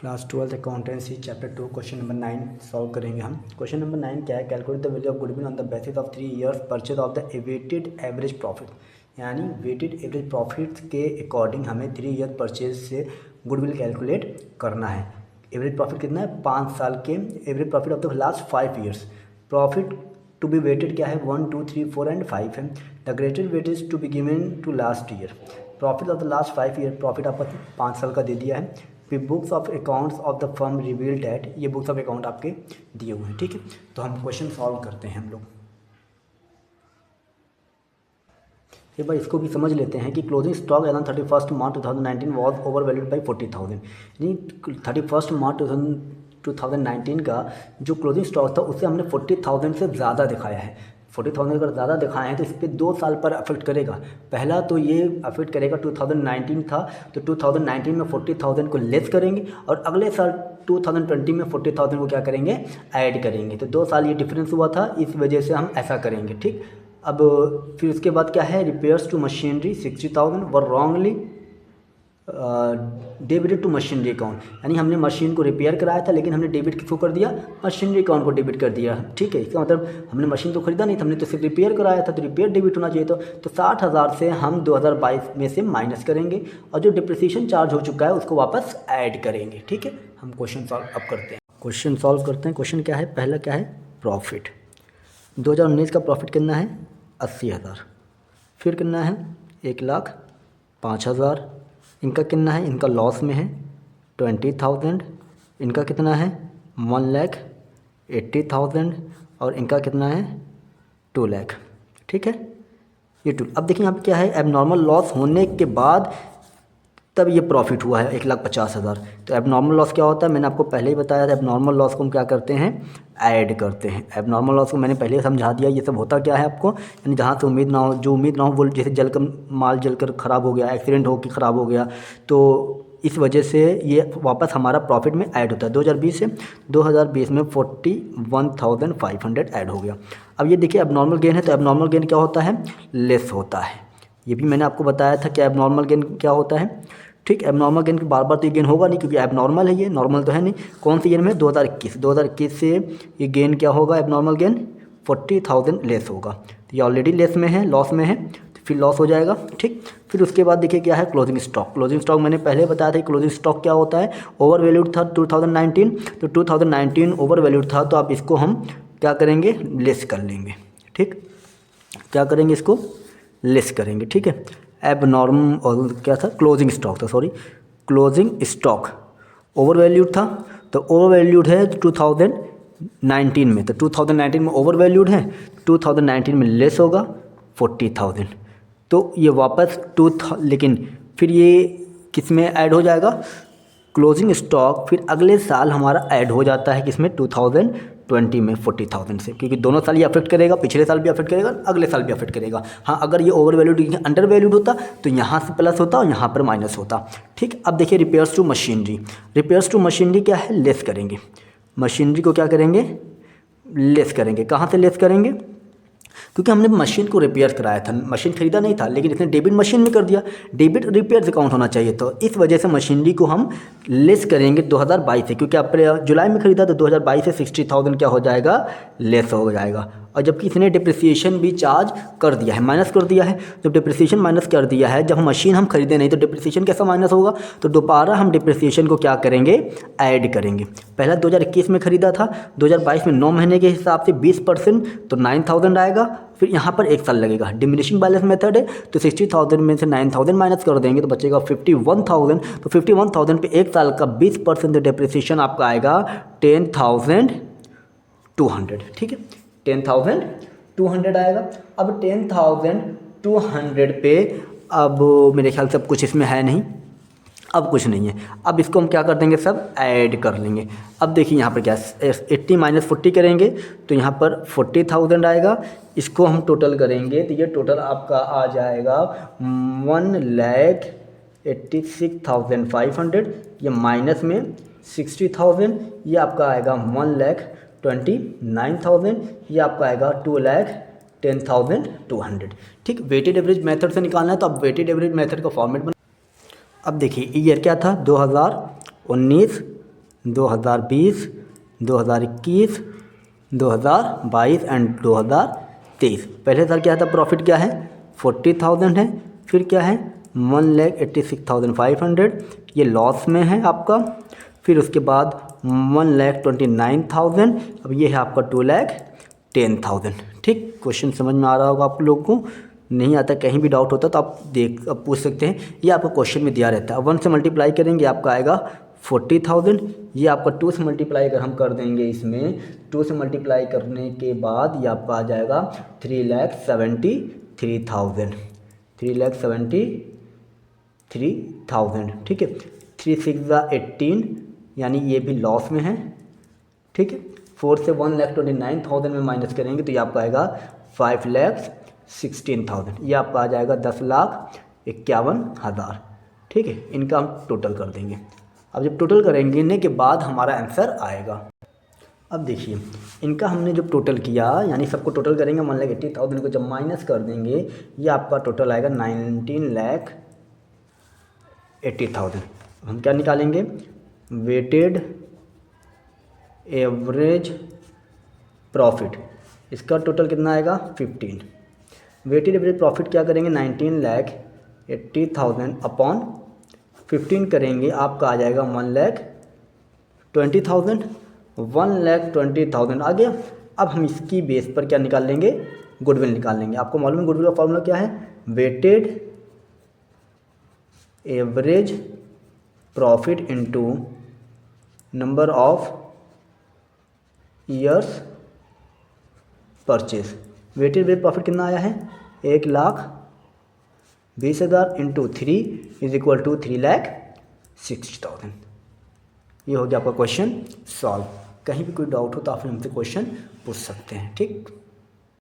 Class 12 accountancy chapter 2 question number 9 solve करेंगे हम। Question number 9 क्या है? Calculate the value of goodwill on the basis of 3 years purchase of the weighted average profit. यानी weighted average profit के according हमें 3 year purchase से goodwill calculate करना है। एवरेज प्रॉफिट कितना है? 5 साल के average profit of the last 5 years. Profit to be weighted क्या है? 1, 2, 3, 4 एंड 5 है। The greater weightage to be given to last year. Profit of the last 5 year, profit आपका 5 साल का दे दिया है। फिर books of accounts of the firm reveal that, ये बुक्स ऑफ अकाउंट आपके दिए हुए हैं। ठीक है, तो हम क्वेश्चन सॉल्व करते हैं हम लोग। एक बार इसको भी समझ लेते हैं कि closing stock as on 31 March 2019 was over valued by 40,000। यानी 31 मार्च 2019 का जो क्लोजिंग स्टॉक था उससे हमने 40,000 से ज़्यादा दिखाया है। 40,000 अगर ज़्यादा दिखाए हैं तो इस पर 2 साल पर अफेक्ट करेगा। पहला तो ये अफेक्ट करेगा 2019 था तो 2019 में 40,000 को लेस करेंगे और अगले साल 2020 में 40,000 को क्या करेंगे? ऐड करेंगे। तो 2 साल ये डिफरेंस हुआ था, इस वजह से हम ऐसा करेंगे। ठीक, अब फिर उसके बाद क्या है? Repairs to machinery 60,000 were wrongly debited to machinery account. यानी हमने मशीन को रिपेयर कराया था लेकिन हमने डेबिट किसको कर दिया? मशीनरी अकाउंट को डेबिट कर दिया। ठीक है, इसका मतलब हमने मशीन तो खरीदा नहीं था, हमने तो सिर्फ रिपेयर कराया था, तो रिपेयर डेबिट होना चाहिए। तो 60,000 से हम 2022 में से माइनस करेंगे और जो डिप्रिसिएशन चार्ज हो चुका है उसको वापस ऐड करेंगे। ठीक है, हम क्वेश्चन सॉल्व अब करते हैं। क्वेश्चन सॉल्व करते हैं। क्वेश्चन क्या है? पहला क्या है? प्रॉफिट। 2019 का प्रॉफिट कितना है? 80,000। फिर कितना है? 1,05,000। इनका कितना है? इनका लॉस में है 20,000। इनका कितना है? 1,80,000 और इनका कितना है? 2 लाख। ठीक है, ये 2। अब देखिए यहाँ पे क्या है? एबनॉर्मल लॉस होने के बाद तब ये प्रॉफिट हुआ है 1,50,000। तो एबनॉर्मल लॉस क्या होता है? मैंने आपको पहले ही बताया था। एबनॉर्मल लॉस को हम क्या करते हैं? ऐड करते हैं। एबनॉर्मल लॉस को मैंने पहले समझा दिया। ये सब होता क्या है आपको? यानी जहाँ से उम्मीद ना हो, जो उम्मीद ना हो वो, जैसे माल जलकर ख़राब हो गया, एक्सीडेंट हो के ख़राब हो गया, तो इस वजह से ये वापस हमारा प्रॉफिट में ऐड होता है। 2020 से 2020 में 41,500 ऐड हो गया। अब ये देखिए एबनॉर्मल गेन है, तो एबनॉर्मल गेन क्या होता है? लेस होता है। ये भी मैंने आपको बताया था कि एबनॉर्मल गेन क्या होता है। ठीक, एबनॉर्मल गेन बार बार तो ये गेन होगा नहीं क्योंकि एबनॉर्मल है, ये नॉर्मल तो है नहीं। कौन सी ईयर में? 2021 से ये गेन क्या होगा? एबनॉर्मल गेन 40,000 लेस होगा। तो ये ऑलरेडी लेस में है, लॉस में है, तो फिर लॉस हो जाएगा। ठीक, फिर उसके बाद देखिए क्या है? Closing stock. क्लोजिंग स्टॉक मैंने पहले बताया था कि क्लोजिंग स्टॉक क्या होता है? ओवर वैल्यूड था 2019, तो 2019 ओवर वैल्यूड था, तो अब इसको हम क्या करेंगे? लेस कर लेंगे। ठीक, क्या करेंगे? इसको लेस करेंगे। ठीक है, एबनॉर्मल और क्या था? क्लोजिंग स्टॉक था, sorry, closing stock over valued था, तो ओवर वैल्यूड है 2019 में, तो 2019 में ओवर वैल्यूड है, 2019 में लेस होगा 40,000। तो ये वापस लेकिन फिर ये किस में ऐड हो जाएगा? क्लोजिंग स्टॉक फिर अगले साल हमारा ऐड हो जाता है किसमें? 2020 में 40,000 से, क्योंकि दोनों साल ये अफेक्ट करेगा, पिछले साल भी अफेक्ट करेगा, अगले साल भी अफेक्ट करेगा। हाँ, अगर ये ओवर वैल्यूड अंडर वैल्यूड होता तो यहाँ से प्लस होता और यहाँ पर माइनस होता। ठीक, अब देखिए repairs to machinery. Repairs to machinery क्या है? लेस करेंगे। मशीनरी को क्या करेंगे? लेस करेंगे। कहाँ से लेस करेंगे? क्योंकि हमने मशीन को रिपेयर कराया था, मशीन खरीदा नहीं था, लेकिन इसने डेबिट मशीन में कर दिया। डेबिट रिपेयर अकाउंट होना चाहिए, तो इस वजह से मशीनरी को हम लेस करेंगे 2022 से, क्योंकि अप्रैल जुलाई में खरीदा तो 2022 से 60,000 क्या हो जाएगा? लेस हो जाएगा। और जबकि इसने डिप्रिसिएशन भी चार्ज कर दिया है, माइनस कर दिया है। जब डिप्रिसिएशन माइनस कर दिया है, जब हम मशीन हम खरीदे नहीं तो डिप्रिसिएशन कैसा माइनस होगा? तो दोबारा हम डिप्रिसिएशन को क्या करेंगे? ऐड करेंगे। पहला 2021 में खरीदा था, 2022 में 9 महीने के हिसाब से 20%, तो 9,000 आएगा। फिर यहाँ पर 1 साल लगेगा। डिमिनिशिंग बैलेंस मेथड है, तो 60,000 में से 9,000 माइनस कर देंगे तो बचेगा 51,000। तो 51,000 पे 1 साल का 20% डिप्रिसिएशन आपका आएगा 10,200। ठीक है, 10,200 आएगा। अब 10,200 पे अब मेरे ख्याल से अब कुछ इसमें है नहीं, अब कुछ नहीं है। अब इसको हम क्या कर देंगे? सब ऐड कर लेंगे। अब देखिए यहाँ पर क्या 80 माइनस 40 करेंगे तो यहाँ पर 40,000 आएगा। इसको हम टोटल करेंगे तो ये टोटल आपका आ जाएगा 1,86,500। ये माइनस में 60,000, ये आपका आएगा 1,29,000, ये आपका आएगा 2,10,200। ठीक, वेटेड एवरेज मेथड से निकालना है, तो अब वेटेड एवरेज मेथड का फॉर्मेट बना। अब देखिए ईयर क्या था? 2019 2020, 2021, 2022 एंड 2023। पहले साल क्या था, प्रॉफिट क्या है 40,000 है, फिर क्या है 1,86,500, ये लॉस में है आपका। फिर उसके बाद 1,29,000, अब ये है आपका 2,10,000। ठीक, क्वेश्चन समझ में आ रहा होगा आप लोगों को। नहीं आता, कहीं भी डाउट होता तो आप पूछ सकते हैं, ये आपको क्वेश्चन में दिया रहता है। 1 से मल्टीप्लाई करेंगे आपका आएगा 40,000, ये आपका 2 से मल्टीप्लाई अगर हम कर देंगे, इसमें 2 से मल्टीप्लाई करने के बाद ये आपका आ जाएगा 3,73,000, 3,73,000। ठीक है, 3 6 18, यानी ये भी लॉस में है। ठीक है, 4 से 1,29,000 में माइनस करेंगे तो ये आपका आएगा 5,16,000, ये आपका आ जाएगा 10,51,000। ठीक है, इनका हम टोटल कर देंगे। अब जब टोटल करेंगे के बाद हमारा आंसर आएगा। अब देखिए, इनका हमने जब टोटल किया, यानी सबको टोटल करेंगे 1,80,000 को जब माइनस कर देंगे, ये आपका टोटल आएगा 19,80,000। हम क्या निकालेंगे, वेटेड एवरेज प्रॉफिट, इसका टोटल कितना आएगा 15। वेटेड एवरेज प्रॉफिट क्या करेंगे, 19,80,000 अपॉन 15 करेंगे, आपका आ जाएगा 1,20,000। 1,20,000 आ गया। अब हम इसकी बेस पर क्या निकाल लेंगे, गुडविल निकाल लेंगे। आपको मालूम है गुडविल का फॉर्मूला क्या है, weighted average profit into number of years purchase. Weighted average profit कितना आया है, 1,20,000 इंटू 3 इज इक्वल टू 3,60,000। ये हो गया आपका क्वेश्चन सॉल्व। कहीं भी कोई डाउट हो तो आप हमसे क्वेश्चन पूछ सकते हैं। ठीक।